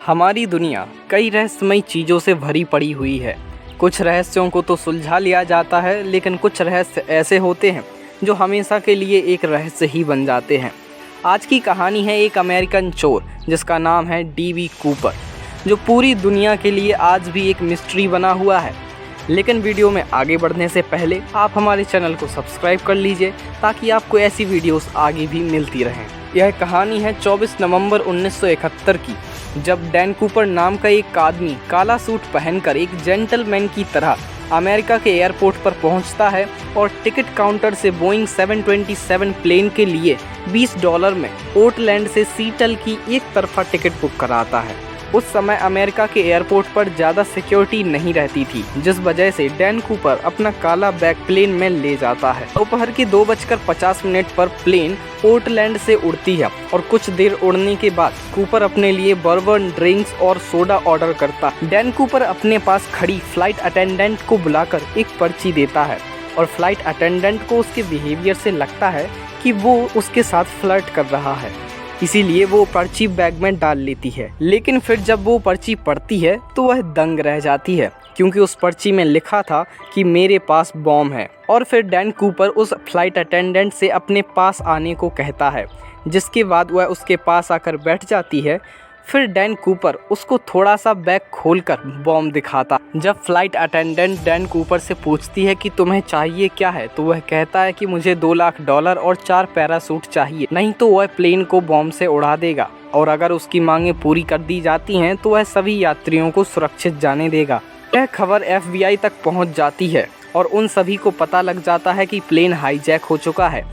हमारी दुनिया कई रहस्यमयी चीज़ों से भरी पड़ी हुई है। कुछ रहस्यों को तो सुलझा लिया जाता है, लेकिन कुछ रहस्य ऐसे होते हैं जो हमेशा के लिए एक रहस्य ही बन जाते हैं। आज की कहानी है एक अमेरिकन चोर जिसका नाम है डीबी कूपर, जो पूरी दुनिया के लिए आज भी एक मिस्ट्री बना हुआ है। लेकिन वीडियो में आगे बढ़ने से पहले आप हमारे चैनल को सब्सक्राइब कर लीजिए ताकि आपको ऐसी वीडियोस आगे भी मिलती रहें। यह कहानी है 24 नवंबर 1971 की, जब डैन कूपर नाम का एक आदमी काला सूट पहनकर एक जेंटलमैन की तरह अमेरिका के एयरपोर्ट पर पहुंचता है और टिकट काउंटर से बोइंग 727 प्लेन के लिए $20 में पोर्टलैंड से सीटल की एक तरफा टिकट बुक कराता है। उस समय अमेरिका के एयरपोर्ट पर ज़्यादा सिक्योरिटी नहीं रहती थी, जिस वजह से डैन कूपर अपना काला बैग प्लेन में ले जाता है। दोपहर के 2:50 पर प्लेन पोर्टलैंड से उड़ती है और कुछ देर उड़ने के बाद कूपर अपने लिए बर्बन ड्रिंक्स और सोडा ऑर्डर करता। डैन कूपर अपने पास खड़ी फ्लाइट अटेंडेंट को बुलाकर एक पर्ची देता है और फ्लाइट अटेंडेंट को उसके बिहेवियर से लगता है कि वो उसके साथ फ्लर्ट कर रहा है, इसीलिए वो पर्ची बैग में डाल लेती है। लेकिन फिर जब वो पर्ची पढ़ती है तो वह दंग रह जाती है, क्योंकि उस पर्ची में लिखा था कि मेरे पास बॉम्ब है। और फिर डैन कूपर उस फ्लाइट अटेंडेंट से अपने पास आने को कहता है, जिसके बाद वह उसके पास आकर बैठ जाती है। फिर डैन कूपर उसको थोड़ा सा बैग खोलकर बॉम्ब दिखाता। जब फ्लाइट अटेंडेंट डैन कूपर से पूछती है कि तुम्हें चाहिए क्या है, तो वह कहता है कि मुझे $2 लाख और 4 पैरासूट चाहिए, नहीं तो वह प्लेन को बॉम्ब से उड़ा देगा, और अगर उसकी मांगें पूरी कर दी जाती हैं तो वह सभी यात्रियों को सुरक्षित जाने देगा। यह खबर FBI तक पहुंच जाती है और उन सभी को पता लग जाता है कि प्लेन हाईजैक हो चुका है।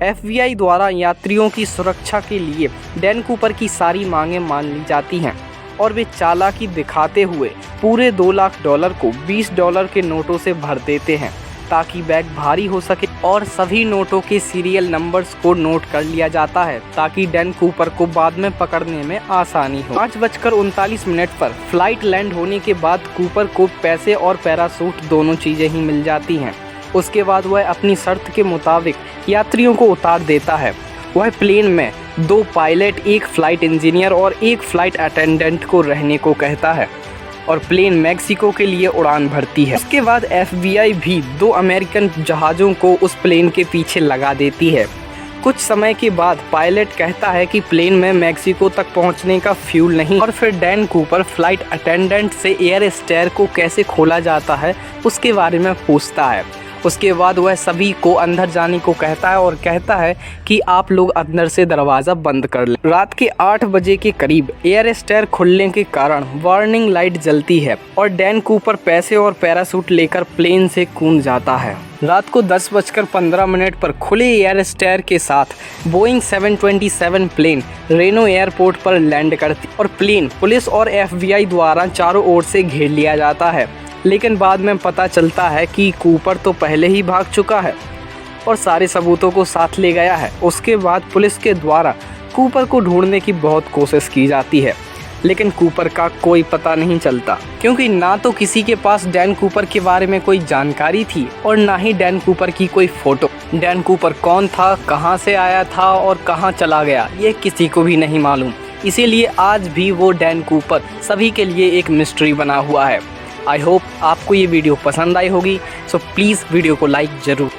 FBI द्वारा यात्रियों की सुरक्षा के लिए डैन कूपर की सारी मांगें मान ली जाती हैं और वे चालाकी दिखाते हुए पूरे $2 लाख को $20 के नोटों से भर देते हैं, ताकि बैग भारी हो सके, और सभी नोटों के सीरियल नंबर्स को नोट कर लिया जाता है ताकि डैन कूपर को बाद में पकड़ने में आसानी हो। 5:39 पर फ्लाइट लैंड होने के बाद कूपर को पैसे और पैरासूट दोनों चीज़ें ही मिल जाती हैं। उसके बाद वह अपनी शर्त के मुताबिक यात्रियों को उतार देता है। वह प्लेन में 2 पायलट, एक फ्लाइट इंजीनियर और एक फ्लाइट अटेंडेंट को रहने को कहता है और प्लेन मैक्सिको के लिए उड़ान भरती है। उसके बाद FBI भी 2 अमेरिकन जहाज़ों को उस प्लेन के पीछे लगा देती है। कुछ समय के बाद पायलट कहता है कि प्लेन में मैक्सिको तक पहुंचने का फ्यूल नहीं, और फिर डैन कूपर फ्लाइट अटेंडेंट से एयर स्टेयर को कैसे खोला जाता है उसके बारे में पूछता है। उसके बाद वह सभी को अंदर जाने को कहता है और कहता है कि आप लोग अंदर से दरवाज़ा बंद कर लें। रात के 8 बजे के करीब एयर स्टेयर खुलने के कारण वार्निंग लाइट जलती है और डैन कूपर पैसे और पैरासूट लेकर प्लेन से कूद जाता है। रात को 10:15 पर खुले एयर स्टेयर के साथ बोइंग 727 प्लेन रेनो एयरपोर्ट पर लैंड करती और प्लेन पुलिस और FBI द्वारा चारों ओर से घेर लिया जाता है। लेकिन बाद में पता चलता है कि कूपर तो पहले ही भाग चुका है और सारे सबूतों को साथ ले गया है। उसके बाद पुलिस के द्वारा कूपर को ढूंढने की बहुत कोशिश की जाती है, लेकिन कूपर का कोई पता नहीं चलता, क्योंकि ना तो किसी के पास डैन कूपर के बारे में कोई जानकारी थी और ना ही डैन कूपर की कोई फ़ोटो। डैन कूपर कौन था, कहाँ से आया था और कहाँ चला गया, ये किसी को भी नहीं मालूम। इसीलिए आज भी वो डैन कूपर सभी के लिए एक मिस्ट्री बना हुआ है। आई होप आपको ये वीडियो पसंद आई होगी, सो प्लीज़ वीडियो को लाइक ज़रूर।